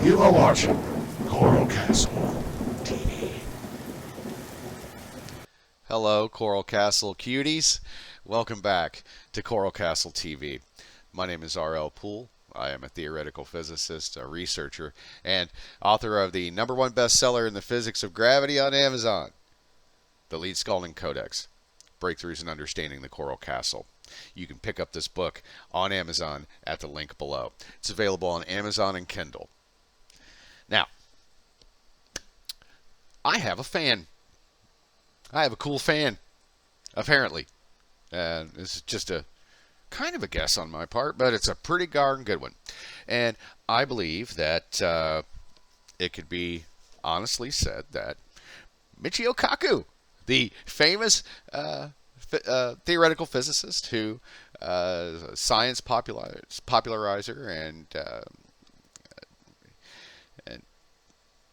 You are watching Coral Castle TV. Hello, Coral Castle cuties. Welcome back to Coral Castle TV. My name is RL Poole. I am a theoretical physicist, a researcher, and author of the #1 bestseller in the physics of gravity on Amazon, The Lead-Scalding Codex, Breakthroughs in Understanding the Coral Castle. You can pick up this book on Amazon at the link below. It's available on Amazon and Kindle. Now, I have a fan. I have a cool fan, apparently. This is just a kind of a guess on my part, but it's a pretty darn good one. And I believe that it could be honestly said that Michio Kaku, the famous theoretical physicist who science popularizer and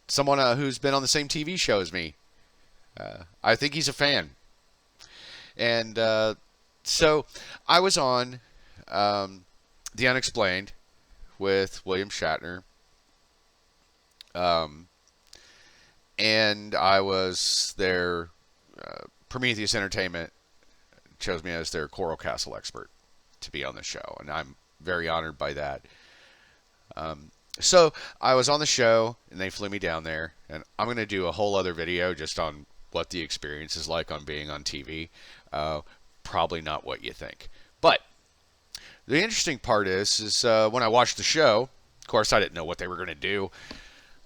someone who's been on the same TV show as me. I think he's a fan. And so I was on The Unexplained with William Shatner. And I was their Prometheus Entertainment chose me as their Coral Castle expert to be on the show. And I'm very honored by that. So I was on the show, and they flew me down there, and I'm going to do a whole other video just on what the experience is like on being on TV. Probably not what you think. But the interesting part is when I watched the show, of course I didn't know what they were going to do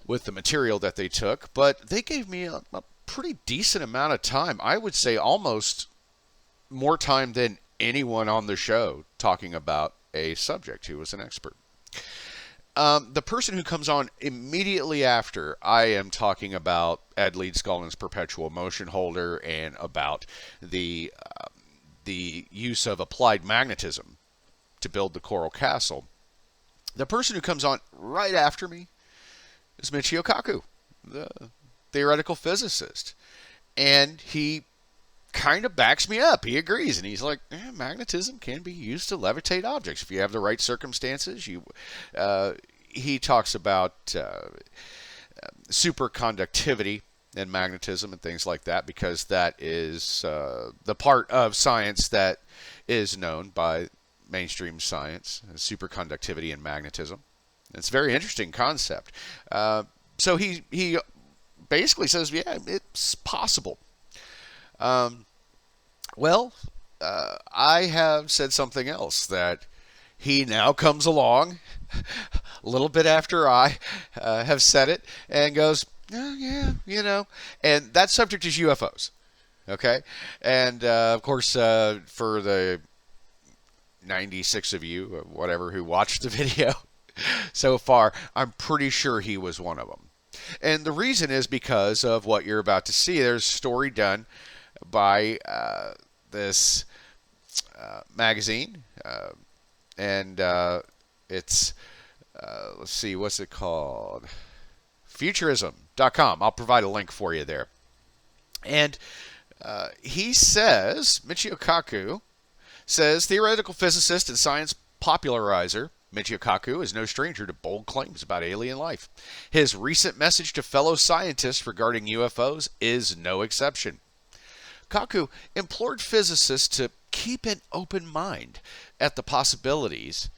with the material that they took, but they gave me a pretty decent amount of time. I would say almost more time than anyone on the show talking about a subject who was an expert. The person who comes on immediately after, I am talking about Ed Lead-Scalding's perpetual motion holder and about the use of applied magnetism to build the Coral Castle. The person who comes on right after me is Michio Kaku, the theoretical physicist. And he kind of backs me up. He agrees, and he's like, magnetism can be used to levitate objects if you have the right circumstances. He talks about superconductivity and magnetism and things like that, because that is the part of science that is known by mainstream science, superconductivity and magnetism. It's a very interesting concept. So he basically says, yeah, it's possible. Well, I have said something else, that he now comes along a little bit after I have said it and goes, yeah, and that subject is UFOs. Okay. And, of course, for the 96 of you, or whatever, who watched the video so far, I'm pretty sure he was one of them. And the reason is because of what you're about to see. There's a story done by this magazine, and it's, let's see, what's it called? Futurism.com. I'll provide a link for you there. And he says, Michio Kaku says, theoretical physicist and science popularizer Michio Kaku is no stranger to bold claims about alien life. His recent message to fellow scientists regarding UFOs is no exception. Kaku implored physicists to keep an open mind at the possibilities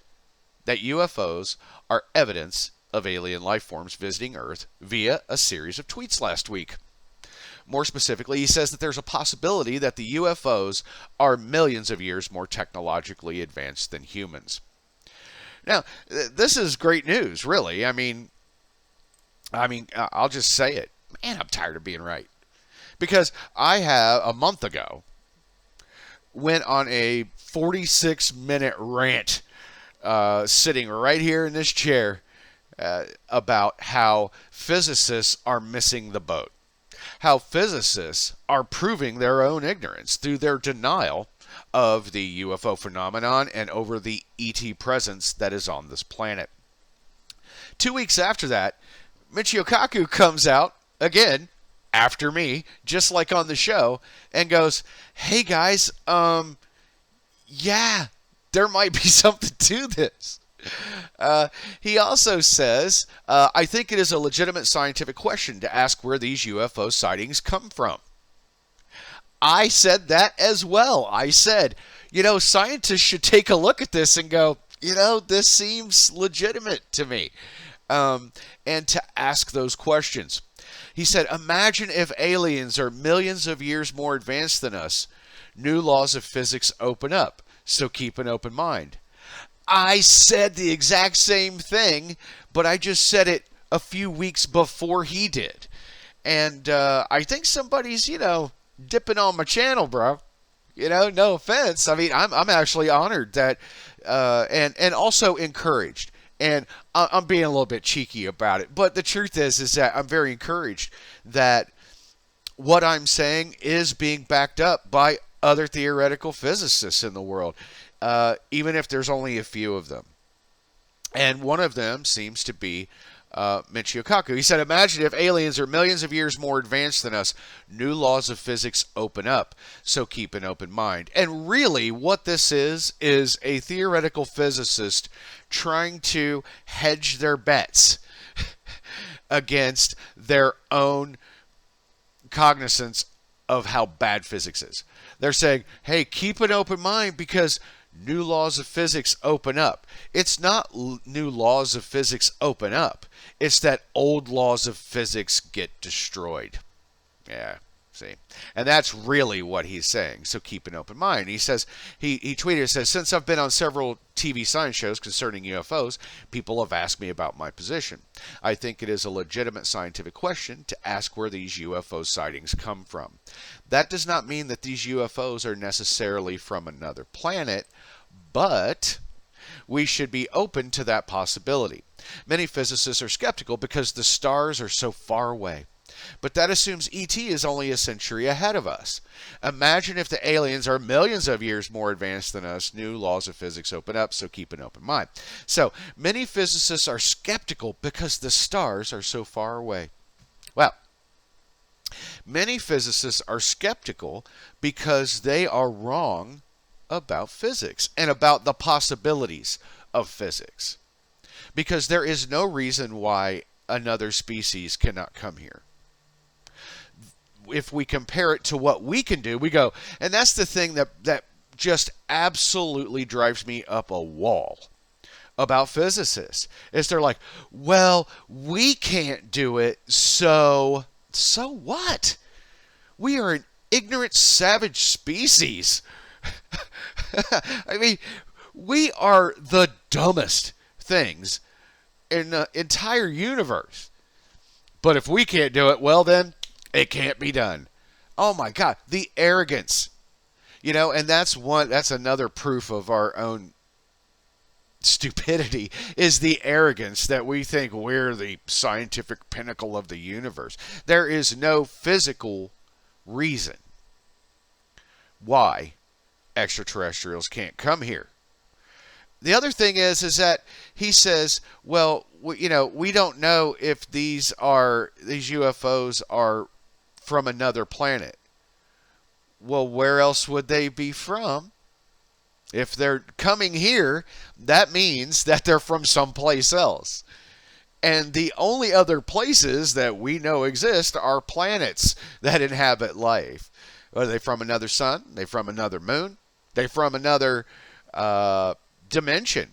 that UFOs are evidence of alien life forms visiting Earth via a series of tweets last week. More specifically, he says that there's a possibility that the UFOs are millions of years more technologically advanced than humans. Now, this is great news, really. I mean, I'll just say it. Man, I'm tired of being right. Because I have, a month ago, went on a 46-minute rant sitting right here in this chair about how physicists are missing the boat. How physicists are proving their own ignorance through their denial of the UFO phenomenon and over the ET presence that is on this planet. 2 weeks after that, Michio Kaku comes out again after me, just like on the show, and goes, hey guys, yeah, there might be something to this. He also says, I think it is a legitimate scientific question to ask where these UFO sightings come from. I said that as well. I said, scientists should take a look at this and go, this seems legitimate to me. And to ask those questions. He said, imagine if aliens are millions of years more advanced than us. New laws of physics open up, so keep an open mind. I said the exact same thing, but I just said it a few weeks before he did. And I think somebody's, dipping on my channel, bro. No offense. I mean, I'm actually honored that, and also encouraged. And I'm being a little bit cheeky about it. But the truth is that I'm very encouraged that what I'm saying is being backed up by other theoretical physicists in the world, even if there's only a few of them. And one of them seems to be Michio Kaku. He said, imagine if aliens are millions of years more advanced than us. New laws of physics open up, so keep an open mind. And really what this is a theoretical physicist trying to hedge their bets against their own cognizance of how bad physics is. They're saying, hey, keep an open mind because new laws of physics open up. It's not new laws of physics open up. It's that old laws of physics get destroyed. Yeah, see. And that's really what he's saying. So keep an open mind. He says, he tweeted, says, since I've been on several TV science shows concerning UFOs, people have asked me about my position. I think it is a legitimate scientific question to ask where these UFO sightings come from. That does not mean that these UFOs are necessarily from another planet, but we should be open to that possibility. Many physicists are skeptical because the stars are so far away. But that assumes ET is only a century ahead of us. Imagine if the aliens are millions of years more advanced than us. New laws of physics open up, so keep an open mind. So, many physicists are skeptical because the stars are so far away. Well, many physicists are skeptical because they are wrong about physics and about the possibilities of physics. Because there is no reason why another species cannot come here. If we compare it to what we can do, we go, and that's the thing that just absolutely drives me up a wall about physicists, is they're like, well, we can't do it, so what? We are an ignorant, savage species. I mean, we are the dumbest things in the entire universe. But if we can't do it, well then, it can't be done. Oh my God, the arrogance. And that's another proof of our own stupidity, is the arrogance that we think we're the scientific pinnacle of the universe. There is no physical reason why extraterrestrials can't come here. The other thing is that he says, well, we don't know if these UFOs are from another planet. Well, where else would they be from? If they're coming here, that means that they're from someplace else. And the only other places that we know exist are planets that inhabit life. Are they from another sun? Are they from another moon? Are they from another dimension?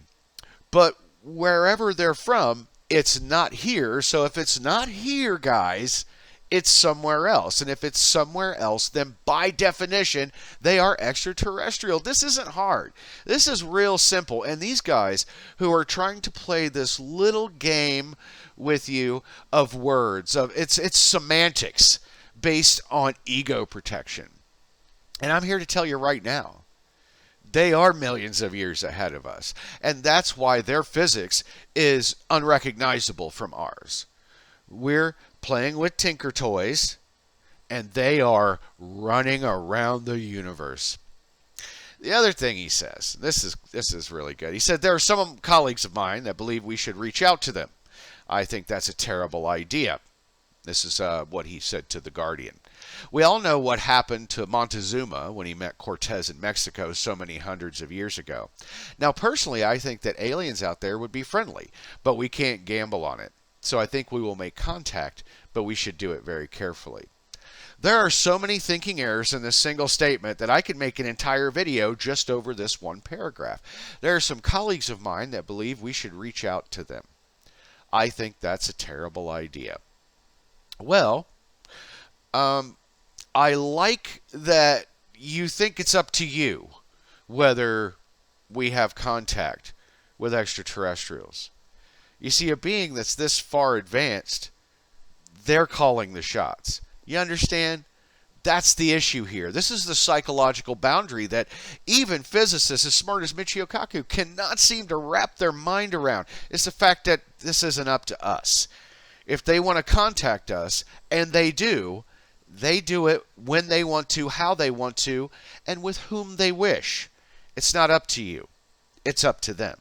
But wherever they're from, it's not here. So if it's not here, guys, it's somewhere else. And if it's somewhere else, then by definition, they are extraterrestrial. This isn't hard. This is real simple. And these guys who are trying to play this little game with you of words, it's semantics based on ego protection. And I'm here to tell you right now, they are millions of years ahead of us. And that's why their physics is unrecognizable from ours. We're playing with Tinker Toys, and they are running around the universe. The other thing he says, this is really good. He said, there are some colleagues of mine that believe we should reach out to them. I think that's a terrible idea. This is what he said to The Guardian. We all know what happened to Montezuma when he met Cortez in Mexico so many hundreds of years ago. Now, personally, I think that aliens out there would be friendly, but we can't gamble on it. So I think we will make contact, but we should do it very carefully. There are so many thinking errors in this single statement that I could make an entire video just over this one paragraph. There are some colleagues of mine that believe we should reach out to them. I think that's a terrible idea. Well, I like that you think it's up to you whether we have contact with extraterrestrials. You see, a being that's this far advanced, they're calling the shots. You understand? That's the issue here. This is the psychological boundary that even physicists as smart as Michio Kaku cannot seem to wrap their mind around. It's the fact that this isn't up to us. If they want to contact us, and they do it when they want to, how they want to, and with whom they wish. It's not up to you. It's up to them.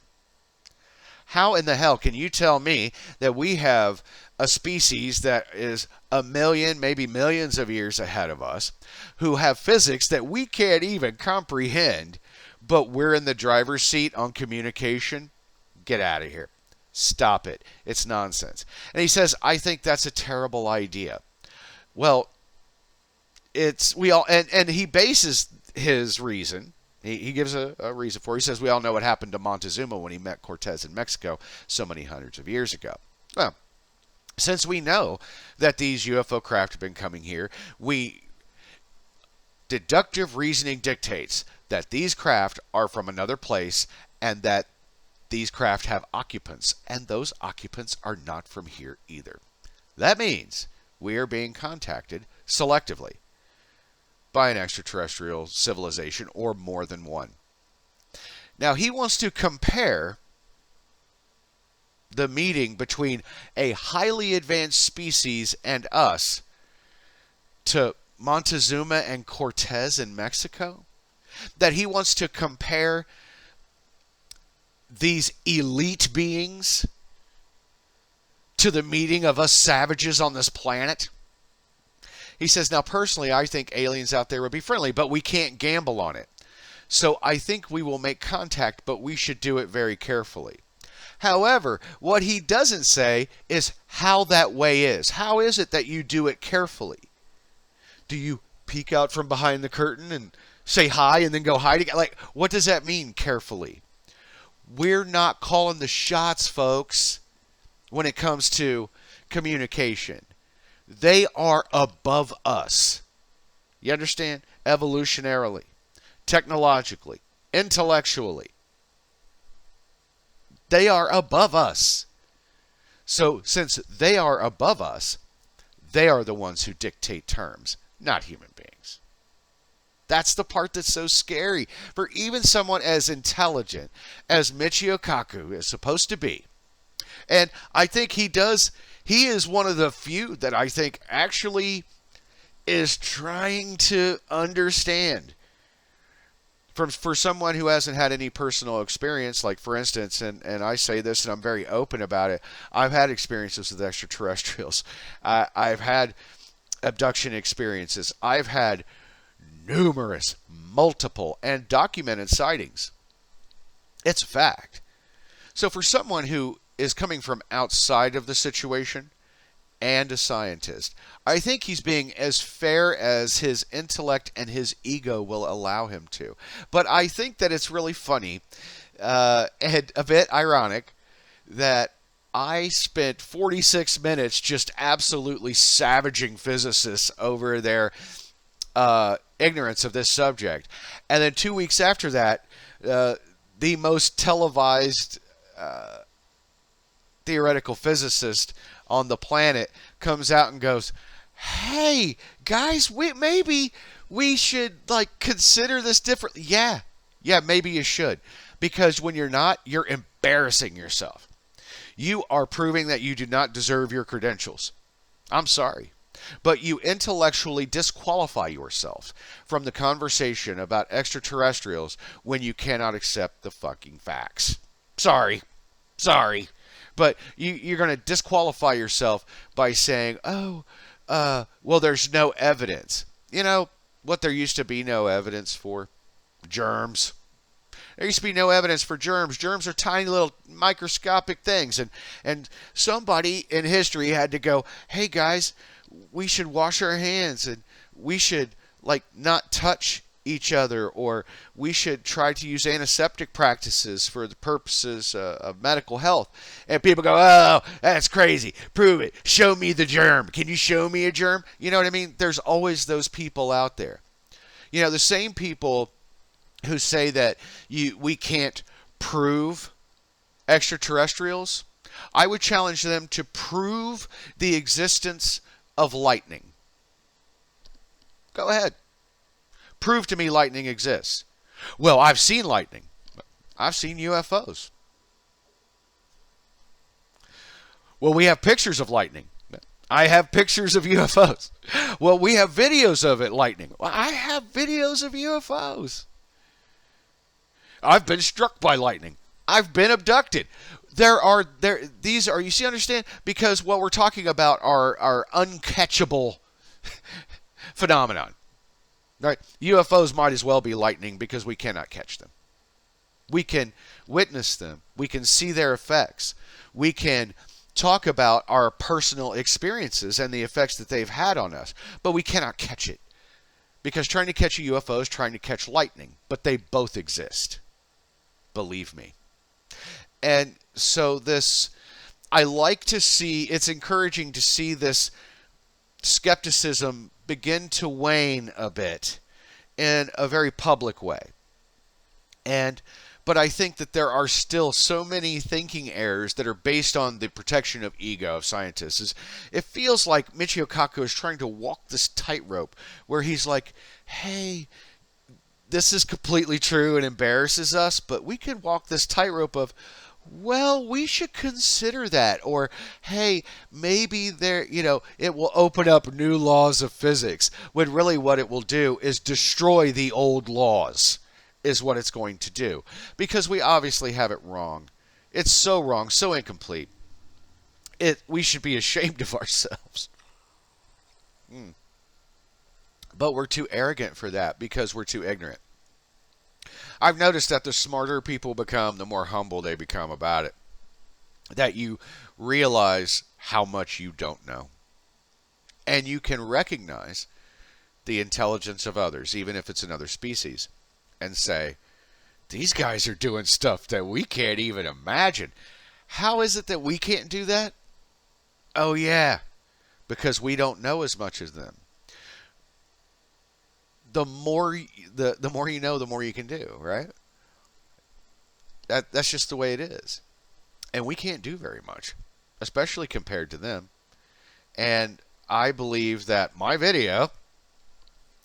How in the hell can you tell me that we have a species that is a million, maybe millions of years ahead of us, who have physics that we can't even comprehend, but we're in the driver's seat on communication? Get out of here. Stop it. It's nonsense. And he says, I think that's a terrible idea. Well, and he bases his reason. He gives a reason for it. He says we all know what happened to Montezuma when he met Cortez in Mexico so many hundreds of years ago. Well, since we know that these UFO craft have been coming here, deductive reasoning dictates that these craft are from another place and that these craft have occupants, and those occupants are not from here either. That means we are being contacted selectively by an extraterrestrial civilization or more than one. Now, he wants to compare the meeting between a highly advanced species and us to Montezuma and Cortez in Mexico. That he wants to compare these elite beings to the meeting of us savages on this planet. He says, now personally, I think aliens out there would be friendly, but we can't gamble on it. So I think we will make contact, but we should do it very carefully. However, what he doesn't say is how that way is. How is it that you do it carefully? Do you peek out from behind the curtain and say hi and then go hide again? Like, what does that mean, carefully? We're not calling the shots, folks, when it comes to communication. They are above us. You understand? Evolutionarily, technologically, intellectually. They are above us. So since they are above us, they are the ones who dictate terms, not human beings. That's the part that's so scary for even someone as intelligent as Michio Kaku is supposed to be. And I think he is one of the few that I think actually is trying to understand. For someone who hasn't had any personal experience, like for instance, and I say this and I'm very open about it, I've had experiences with extraterrestrials. I've had abduction experiences. I've had numerous, multiple, and documented sightings. It's a fact. So for someone who is coming from outside of the situation and a scientist, I think he's being as fair as his intellect and his ego will allow him to. But I think that it's really funny and a bit ironic that I spent 46 minutes just absolutely savaging physicists over their ignorance of this subject. And then 2 weeks after that, the most televised theoretical physicist on the planet comes out and goes, hey, guys, maybe we should consider this differently. Yeah, maybe you should. Because when you're not, you're embarrassing yourself. You are proving that you do not deserve your credentials. I'm sorry. But you intellectually disqualify yourself from the conversation about extraterrestrials when you cannot accept the fucking facts. Sorry. But you're going to disqualify yourself by saying, oh, well, there's no evidence. You know what there used to be no evidence for? Germs. There used to be no evidence for germs. Germs are tiny little microscopic things. And somebody in history had to go, hey guys, we should wash our hands and we should not touch each other, or we should try to use antiseptic practices for the purposes of medical health. And people go, oh, that's crazy. Prove it. Show me the germ. Can you show me a germ? You know what I mean? There's always those people out there. You know, the same people who say that we can't prove extraterrestrials, I would challenge them to prove the existence of lightning. Go ahead. Prove to me lightning exists. Well, I've seen lightning. I've seen UFOs. Well, we have pictures of lightning. I have pictures of UFOs. Well, we have videos of it, lightning. Well, I have videos of UFOs. I've been struck by lightning. I've been abducted. These are, you see, understand? Because what we're talking about are uncatchable phenomenon. Right? UFOs might as well be lightning because we cannot catch them. We can witness them. We can see their effects. We can talk about our personal experiences and the effects that they've had on us. But we cannot catch it. Because trying to catch a UFO is trying to catch lightning. But they both exist. Believe me. And so I like to see, it's encouraging to see this skepticism begin to wane a bit in a very public way. But I think that there are still so many thinking errors that are based on the protection of ego of scientists. It feels like Michio Kaku is trying to walk this tightrope where he's like, hey, this is completely true and embarrasses us, but we can walk this tightrope of, well, we should consider that. Or, hey, maybe it will open up new laws of physics, when really what it will do is destroy the old laws, is what it's going to do. Because we obviously have it wrong. It's so wrong, so incomplete. We should be ashamed of ourselves. But we're too arrogant for that because we're too ignorant. I've noticed that the smarter people become, the more humble they become about it. That you realize how much you don't know. And you can recognize the intelligence of others, even if it's another species, and say, these guys are doing stuff that we can't even imagine. How is it that we can't do that? Oh yeah, because we don't know as much as them. The more you know, the more you can do, right? That's just the way it is. And we can't do very much, especially compared to them. And I believe that my video,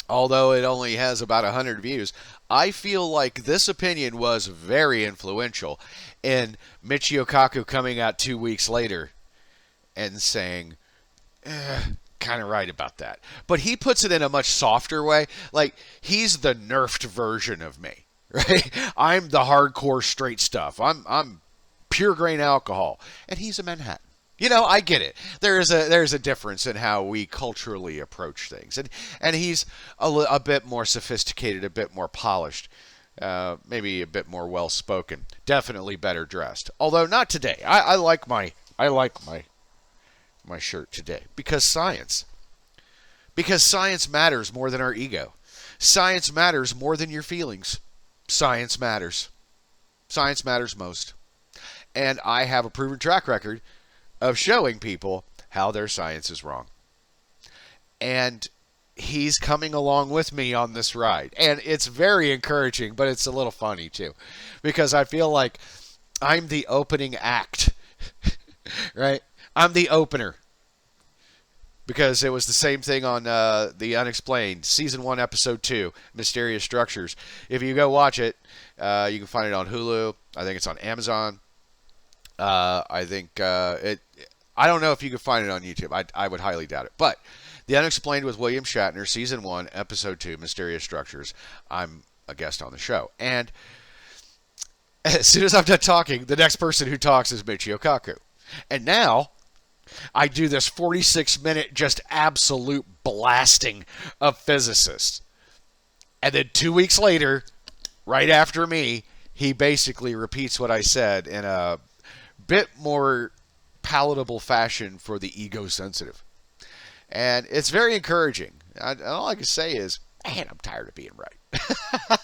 although it only has about 100 views, I feel like this opinion was very influential in Michio Kaku coming out 2 weeks later and saying, kind of right about that. But he puts it in a much softer way. Like, he's the nerfed version of me, right? I'm the hardcore straight stuff. I'm pure grain alcohol. And he's a Manhattan. You know, I get it. There's a difference in how we culturally approach things. And he's a bit more sophisticated, a bit more polished, maybe a bit more well-spoken. Definitely better dressed. Although not today. I like my shirt today because science matters more than our ego. Science matters more than your feelings. Science matters most. And I have a proven track record of showing people how their science is wrong. And he's coming along with me on this ride, and it's very encouraging, but it's a little funny too, because I feel like I'm the opening act. Right? I'm the opener. Because it was the same thing on The Unexplained, Season 1, Episode 2, Mysterious Structures. If you go watch it, you can find it on Hulu. I think it's on Amazon. I don't know if you can find it on YouTube. I would highly doubt it. But The Unexplained with William Shatner, Season 1, Episode 2, Mysterious Structures. I'm a guest on the show. And as soon as I'm done talking, the next person who talks is Michio Kaku. And now I do this 46-minute just absolute blasting of physicists. And then 2 weeks later, right after me, he basically repeats what I said in a bit more palatable fashion for the ego sensitive. And it's very encouraging. All I can say is, man, I'm tired of being right.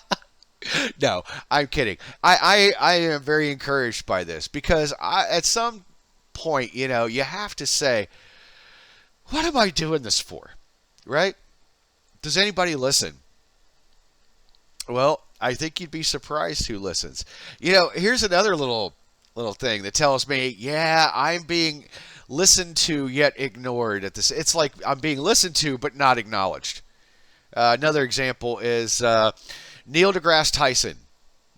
No, I'm kidding. I am very encouraged by this because at some point, you have to say, what am I doing this for? Right? Does anybody listen? Well, I think you'd be surprised who listens. Here's another little thing that tells me, yeah, I'm being listened to yet ignored at this. It's like I'm being listened to but not acknowledged. Another example is Neil Degrasse Tyson,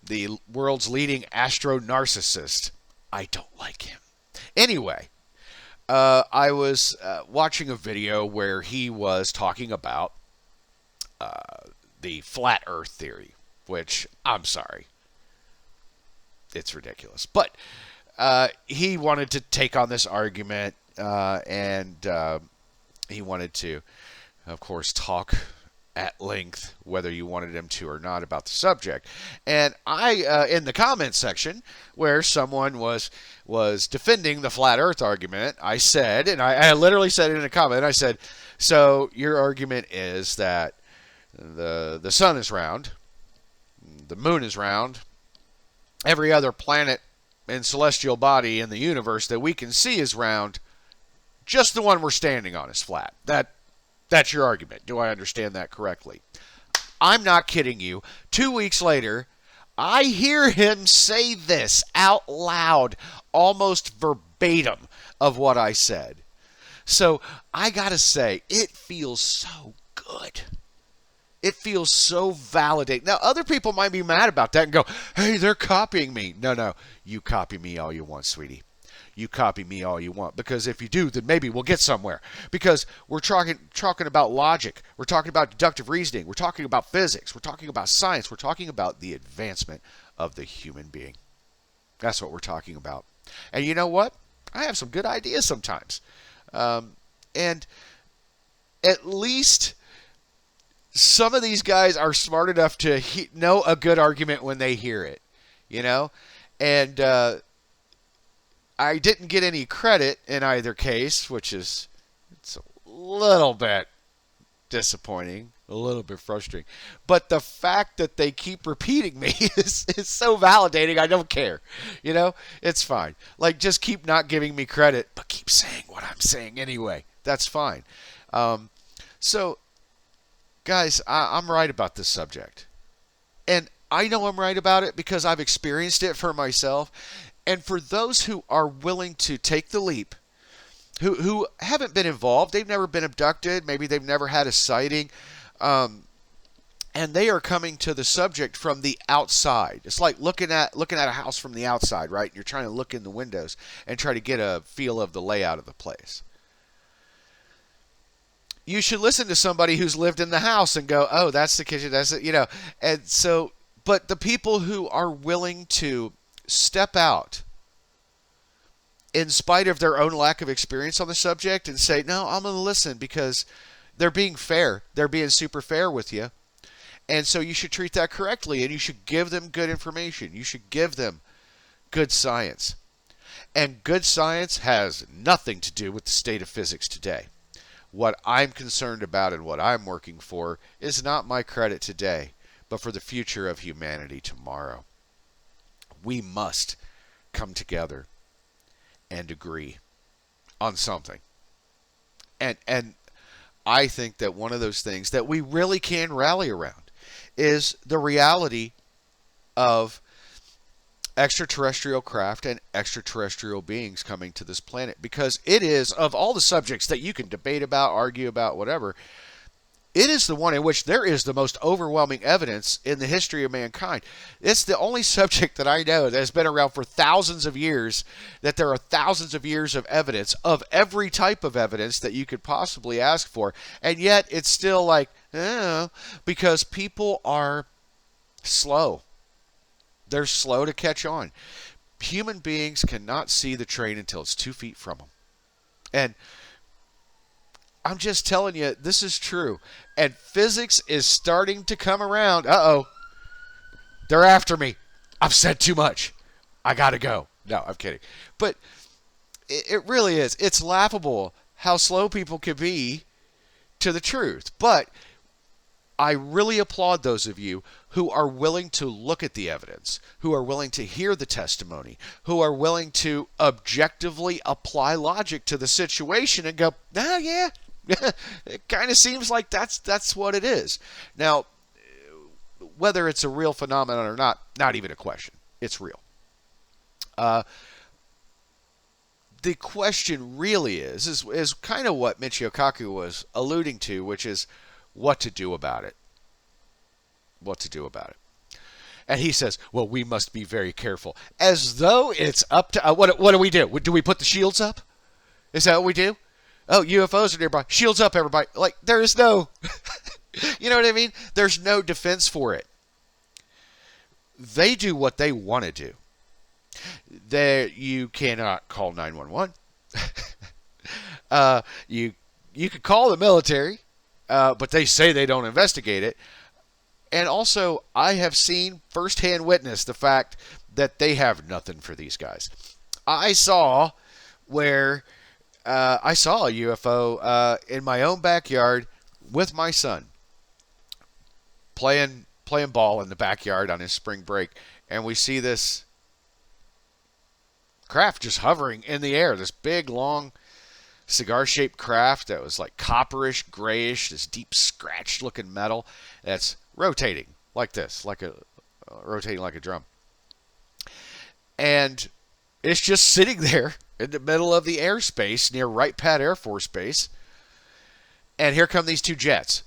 the world's leading astro-narcissist. I don't like him. Anyway, I was watching a video where he was talking about the flat earth theory, which, I'm sorry, it's ridiculous. But he wanted to take on this argument, and he wanted to, of course, talk at length, whether you wanted him to or not, about the subject. And I, in the comments section, where someone was defending the flat earth argument, I said, and I literally said it in a comment, I said, so your argument is that the sun is round, the moon is round, every other planet and celestial body in the universe that we can see is round, just the one we're standing on is flat. That's your argument. Do I understand that correctly? I'm not kidding you. 2 weeks later, I hear him say this out loud, almost verbatim of what I said. So I gotta say, it feels so good. It feels so validating. Now, other people might be mad about that and go, hey, they're copying me. No, you copy me all you want, sweetie. You copy me all you want, because if you do, then maybe we'll get somewhere. Because we're talking about logic. We're talking about deductive reasoning. We're talking about physics. We're talking about science. We're talking about the advancement of the human being. That's what we're talking about. And you know what? I have some good ideas sometimes. And at least some of these guys are smart enough to know a good argument when they hear it. And I didn't get any credit in either case, which it's a little bit disappointing, a little bit frustrating. But the fact that they keep repeating me is so validating, I don't care. It's fine. Like, just keep not giving me credit, but keep saying what I'm saying anyway. That's fine. So, guys, I'm right about this subject. And I know I'm right about it because I've experienced it for myself. And for those who are willing to take the leap, who haven't been involved, they've never been abducted, maybe they've never had a sighting, and they are coming to the subject from the outside. It's like looking at a house from the outside, right? You're trying to look in the windows and try to get a feel of the layout of the place. You should listen to somebody who's lived in the house and go, oh, that's the kitchen, that's it, And so, but the people who are willing to step out in spite of their own lack of experience on the subject and say, no, I'm going to listen because they're being fair. They're being super fair with you. And so you should treat that correctly, and you should give them good information. You should give them good science. And good science has nothing to do with the state of physics today. What I'm concerned about and what I'm working for is not my credit today, but for the future of humanity tomorrow. We must come together and agree on something. And I think that one of those things that we really can rally around is the reality of extraterrestrial craft and extraterrestrial beings coming to this planet. Because it is, of all the subjects that you can debate about, argue about, whatever, it is the one in which there is the most overwhelming evidence in the history of mankind. It's the only subject that I know that has been around for thousands of years, that there are thousands of years of evidence, of every type of evidence that you could possibly ask for. And yet it's still like, because people are slow. They're slow to catch on. Human beings cannot see the train until it's 2 feet from them. And I'm just telling you, this is true. And physics is starting to come around. Uh-oh. They're after me. I've said too much. I got to go. No, I'm kidding. But it really is. It's laughable how slow people can be to the truth. But I really applaud those of you who are willing to look at the evidence, who are willing to hear the testimony, who are willing to objectively apply logic to the situation and go, yeah, it kind of seems like that's what it is. Now, whether it's a real phenomenon or not even a question. It's real. The question really is kind of what Michio Kaku was alluding to, which is what to do about it. What to do about it. And he says, well, we must be very careful. As though it's up to... what do we do? Do we put the shields up? Is that what we do? Oh, UFOs are nearby. Shields up, everybody. Like, there is no... you know what I mean? There's no defense for it. They do what they want to do. You cannot call 911. You could call the military, but they say they don't investigate it. And also, I have seen firsthand witness the fact that they have nothing for these guys. I saw a UFO in my own backyard with my son, playing ball in the backyard on his spring break, and we see this craft just hovering in the air, this big, long, cigar-shaped craft that was like copperish, grayish, this deep scratched-looking metal that's rotating like this, rotating like a drum. And it's just sitting there in the middle of the airspace near Wright Pat Air Force Base. And here come these two jets.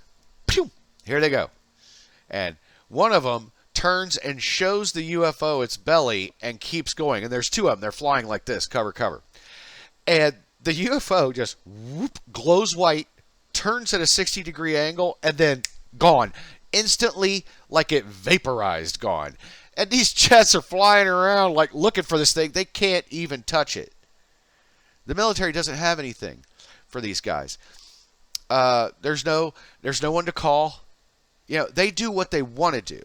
Pew! Here they go. And one of them turns and shows the UFO its belly and keeps going. And there's two of them. They're flying like this, cover. And the UFO just glows white, turns at a 60-degree angle, and then gone. Instantly, like it vaporized, gone. And these jets are flying around like looking for this thing. They can't even touch it. The military doesn't have anything for these guys. There's no one to call. You know, they do what they want to do.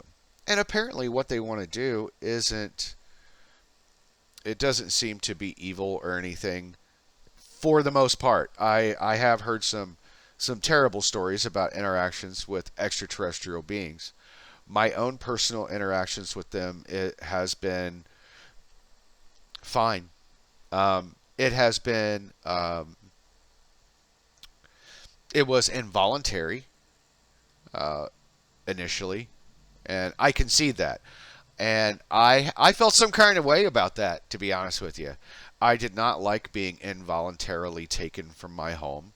And apparently what they want to do it doesn't seem to be evil or anything for the most part. I have heard some terrible stories about interactions with extraterrestrial beings. My own personal interactions with them, it has been fine. It has been, it was involuntary initially, and I concede that. And I felt some kind of way about that, to be honest with you. I did not like being involuntarily taken from my home,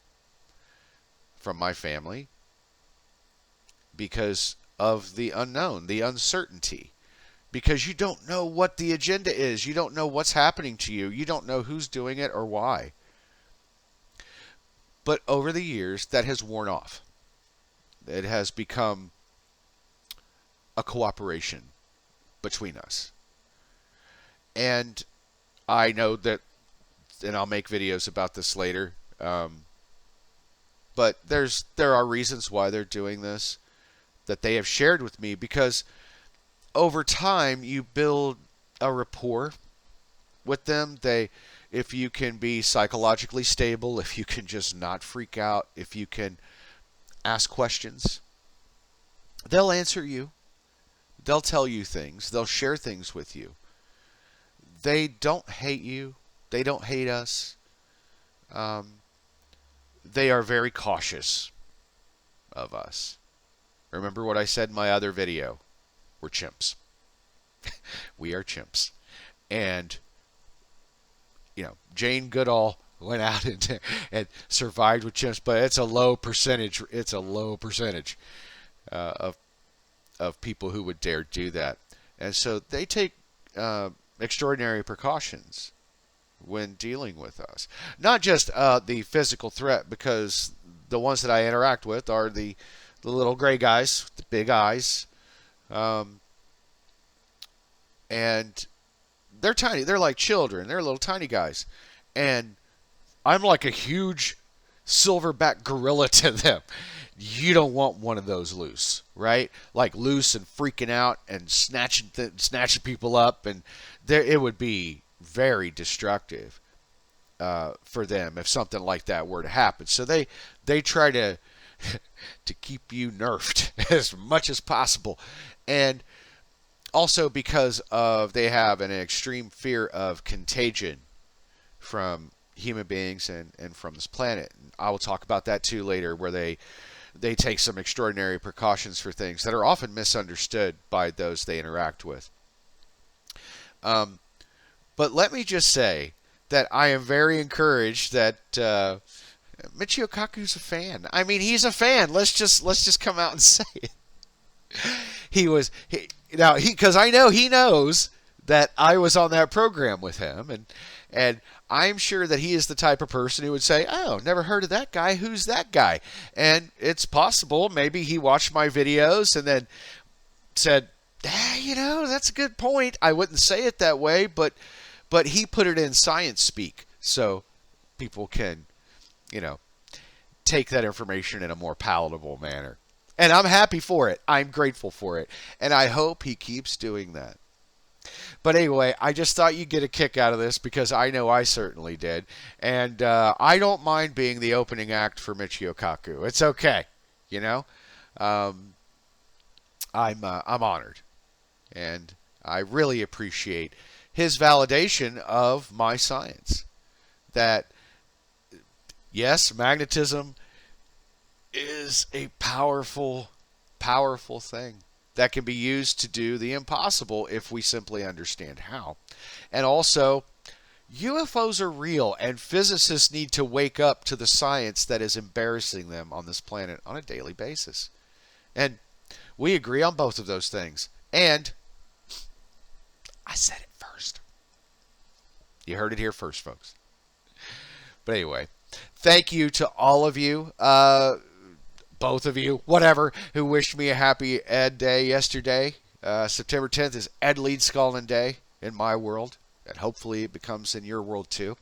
from my family, because of the unknown, the uncertainty. Because you don't know what the agenda is. You don't know what's happening to you. You don't know who's doing it or why. But over the years, that has worn off. It has become a cooperation between us. And I know that, and I'll make videos about this later, but there are reasons why they're doing this that they have shared with me, because over time you build a rapport with them. If you can be psychologically stable, if you can just not freak out, if you can ask questions, they'll answer you. They'll tell you things. They'll share things with you. They don't hate you. They don't hate us. They are very cautious of us. Remember what I said in my other video. We're chimps. We are chimps. And, you know, Jane Goodall went out and survived with chimps, but it's a low percentage. It's a low percentage of people who would dare do that. And so they take extraordinary precautions when dealing with us. Not just the physical threat, because the ones that I interact with are the little gray guys, the big eyes, and they're tiny. They're like children. They're little tiny guys, and I'm like a huge silverback gorilla to them. You don't want one of those loose, right? Like loose and freaking out and snatching people up, and it would be very destructive for them if something like that were to happen. So they try to to keep you nerfed as much as possible, and also because of they have an extreme fear of contagion from human beings and from this planet. And I will talk about that too later, where they take some extraordinary precautions for things that are often misunderstood by those they interact with. But let me just say that I am very encouraged that Michio Kaku's a fan. I mean, he's a fan. Let's just come out and say it. Because I know he knows that I was on that program with him, and I'm sure that he is the type of person who would say, "Oh, never heard of that guy. Who's that guy?" And it's possible maybe he watched my videos and then said, that's a good point. I wouldn't say it that way, but he put it in science speak so people can, take that information in a more palatable manner. And I'm happy for it. I'm grateful for it. And I hope he keeps doing that. But anyway, I just thought you'd get a kick out of this because I know I certainly did. And I don't mind being the opening act for Michio Kaku. It's okay. I'm honored. And I really appreciate his validation of my science. That, yes, magnetism is a powerful, powerful thing that can be used to do the impossible if we simply understand how. And also, UFOs are real, and physicists need to wake up to the science that is embarrassing them on this planet on a daily basis. And we agree on both of those things. And I said it first. You heard it here first, folks. But anyway, thank you to all of you, both of you, whatever, who wished me a happy Ed Day yesterday. September 10th is Ed Leedskalnin Day in my world, and hopefully it becomes in your world too.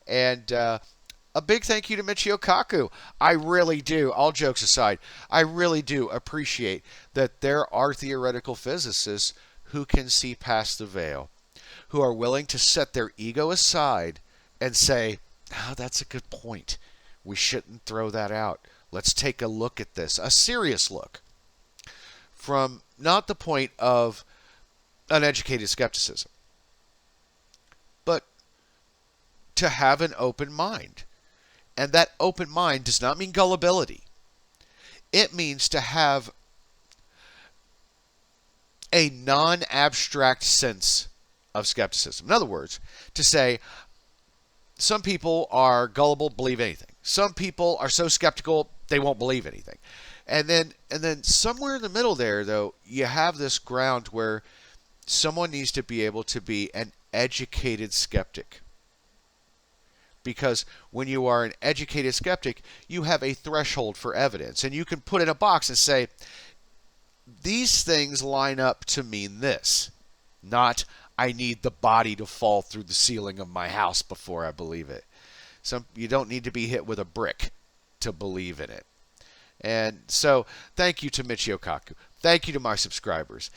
And a big thank you to Michio Kaku. I really do, all jokes aside, I really do appreciate that there are theoretical physicists who can see past the veil, who are willing to set their ego aside and say, "Oh, that's a good point. We shouldn't throw that out. Let's take a look at this, a serious look, from not the point of uneducated skepticism, but to have an open mind." And that open mind does not mean gullibility. It means to have a non-abstract sense of skepticism. In other words, to say, some people are gullible, believe anything. Some people are so skeptical, they won't believe anything. And then somewhere in the middle there, though, you have this ground where someone needs to be able to be an educated skeptic. Because when you are an educated skeptic, you have a threshold for evidence. And you can put in a box and say, these things line up to mean this. Not, I need the body to fall through the ceiling of my house before I believe it. You don't need to be hit with a brick to believe in it. And so, thank you to Michio Kaku. Thank you to my subscribers.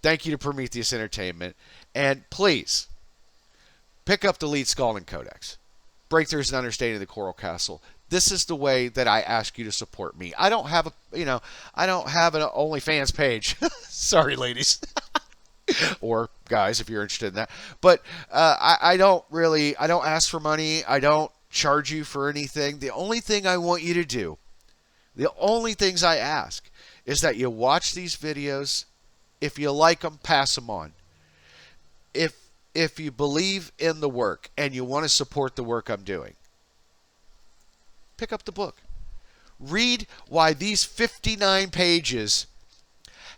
Thank you to Prometheus Entertainment. And please, pick up the Leedskalnin Codex. Breakthroughs in Understanding the Coral Castle. This is the way that I ask you to support me. I don't have an OnlyFans page. Sorry, ladies. Or guys, if you're interested in that. But I don't ask for money. I don't charge you for anything. The only thing I want you to do, the only things I ask, is that you watch these videos. If you like them, pass them on. If you believe in the work and you want to support the work I'm doing, pick up the book. Read why these 59 pages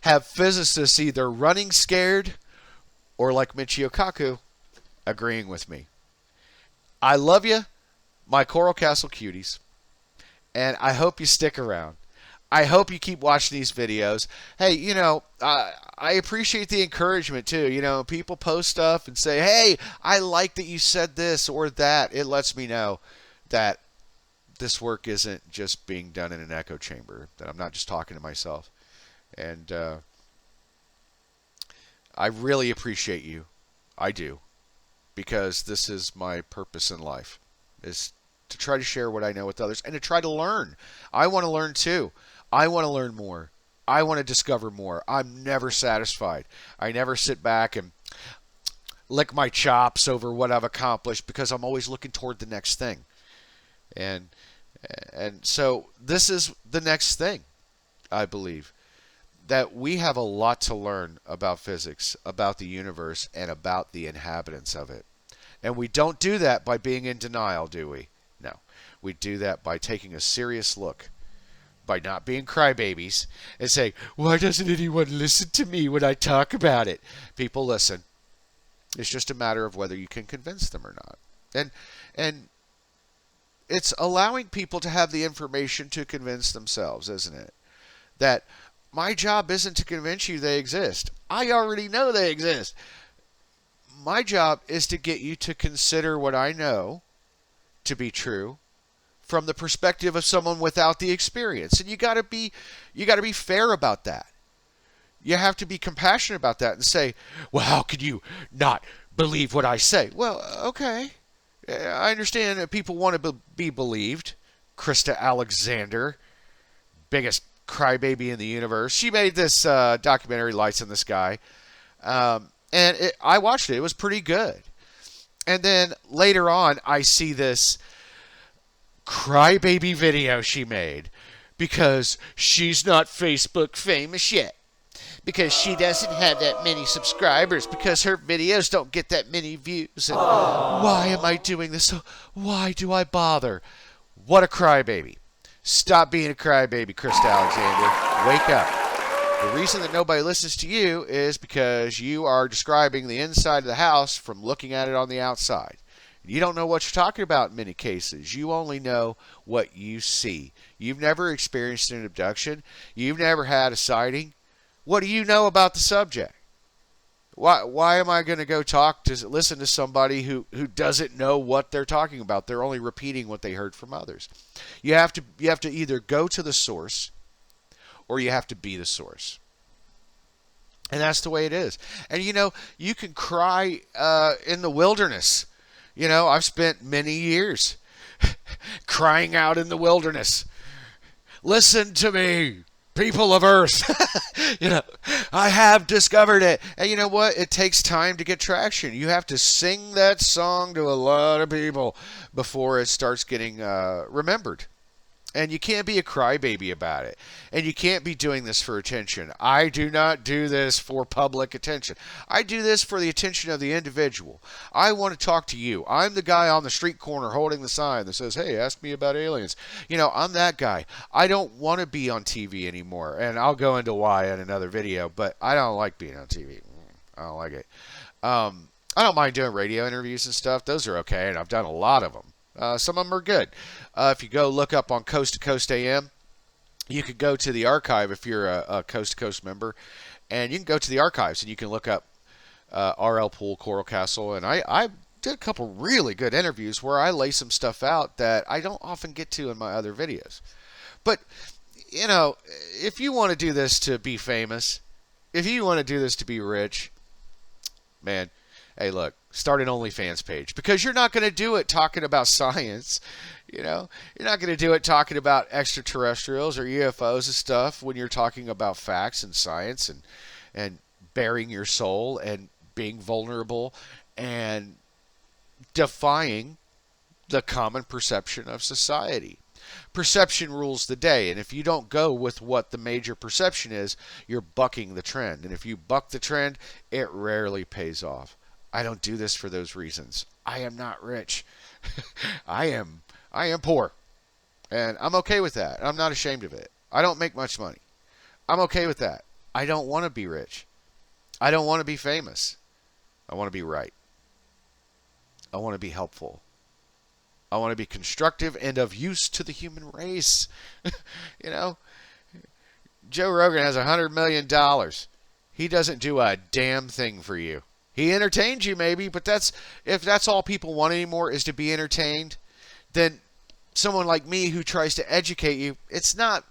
have physicists either running scared or, like Michio Kaku, agreeing with me. I love you, my Coral Castle cuties, and I hope you stick around. I hope you keep watching these videos. Hey, I appreciate the encouragement too. People post stuff and say, hey, I like that you said this or that. It lets me know that this work isn't just being done in an echo chamber, that I'm not just talking to myself. And I really appreciate you. I do. Because this is my purpose in life, is to try to share what I know with others and to try to learn. I want to learn too. I want to learn more. I want to discover more. I'm never satisfied. I never sit back and lick my chops over what I've accomplished because I'm always looking toward the next thing. And so this is the next thing, I believe. That we have a lot to learn about physics, about the universe, and about the inhabitants of it. And we don't do that by being in denial, do we? No. We do that by taking a serious look, by not being crybabies, and saying, why doesn't anyone listen to me when I talk about it? People listen. It's just a matter of whether you can convince them or not. And it's allowing people to have the information to convince themselves, isn't it? That my job isn't to convince you they exist. I already know they exist. My job is to get you to consider what I know to be true from the perspective of someone without the experience. And you got to be fair about that. You have to be compassionate about that and say, well, how can you not believe what I say? Well, okay. I understand that people want to be believed. Krista Alexander, biggest crybaby in the universe. She made this documentary, Lights in the Sky. And I watched it. It was pretty good. And then later on, I see this crybaby video she made because she's not Facebook famous yet. Because she doesn't have that many subscribers. Because her videos don't get that many views. And why am I doing this? Why do I bother? What a crybaby. Stop being a crybaby, Krista Alexander. Wake up. The reason that nobody listens to you is because you are describing the inside of the house from looking at it on the outside. You don't know what you're talking about in many cases. You only know what you see. You've never experienced an abduction. You've never had a sighting. What do you know about the subject? Why am I going to go listen to somebody who doesn't know what they're talking about? They're only repeating what they heard from others. You have to either go to the source or you have to be the source. And that's the way it is. And you can cry in the wilderness. I've spent many years crying out in the wilderness. Listen to me, people of Earth. I have discovered it. And you know what? It takes time to get traction. You have to sing that song to a lot of people before it starts getting remembered. And you can't be a crybaby about it. And you can't be doing this for attention. I do not do this for public attention. I do this for the attention of the individual. I want to talk to you. I'm the guy on the street corner holding the sign that says, hey, ask me about aliens. I'm that guy. I don't want to be on TV anymore. And I'll go into why in another video. But I don't like being on TV. I don't like it. I don't mind doing radio interviews and stuff. Those are okay. And I've done a lot of them. Some of them are good. If you go look up on Coast to Coast AM, you can go to the archive if you're a Coast to Coast member, and you can go to the archives and you can look up RL Poole, Coral Castle, and I did a couple really good interviews where I lay some stuff out that I don't often get to in my other videos. But, if you want to do this to be famous, if you want to do this to be rich, man, hey, look, start an OnlyFans page because you're not going to do it talking about science. You're not going to do it talking about extraterrestrials or UFOs and stuff when you're talking about facts and science and bearing your soul and being vulnerable and defying the common perception of society. Perception rules the day, and if you don't go with what the major perception is, you're bucking the trend. And if you buck the trend, it rarely pays off. I don't do this for those reasons. I am not rich. I am poor. And I'm okay with that. I'm not ashamed of it. I don't make much money. I'm okay with that. I don't want to be rich. I don't want to be famous. I want to be right. I want to be helpful. I want to be constructive and of use to the human race. Joe Rogan has $100 million. He doesn't do a damn thing for you. He entertains you maybe, but if that's all people want anymore is to be entertained, then someone like me who tries to educate you, it's not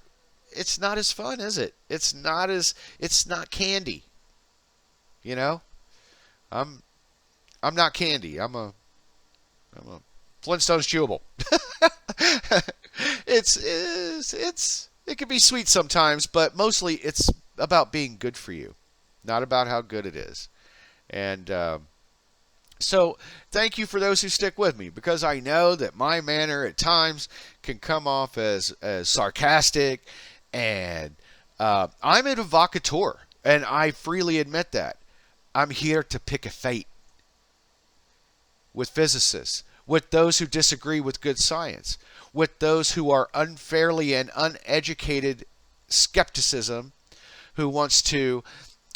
as fun, is it? It's not candy. You know? I'm not candy. I'm a Flintstones chewable. It can be sweet sometimes, but mostly it's about being good for you, not about how good it is. And so thank you for those who stick with me, because I know that my manner at times can come off as sarcastic, and I'm an evocateur, and I freely admit that. I'm here to pick a fight with physicists, with those who disagree with good science, with those who are unfairly and uneducated skepticism, who wants to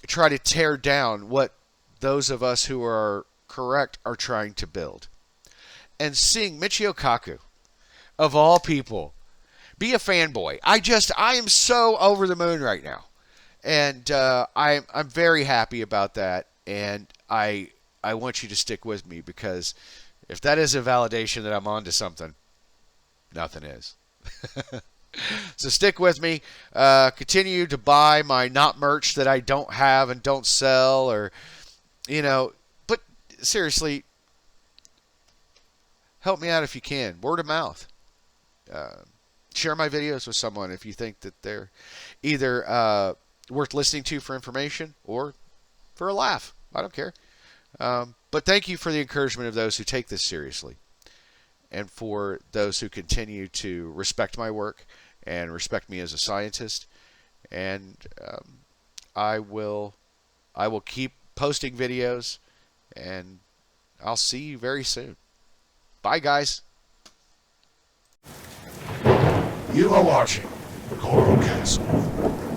try to tear down what those of us who are correct are trying to build. And seeing Michio Kaku, of all people, be a fanboy. I am so over the moon right now. And I'm very happy about that. And I want you to stick with me, because if that is a validation that I'm onto something, nothing is. So stick with me. Continue to buy my not merch that I don't have and don't sell, or but seriously, help me out if you can. Word of mouth. Share my videos with someone if you think that they're either worth listening to for information or for a laugh. I don't care. But thank you for the encouragement of those who take this seriously, and for those who continue to respect my work and respect me as a scientist. And I will keep posting videos, and I'll see you very soon. Bye, guys. You are watching the Coral Castle.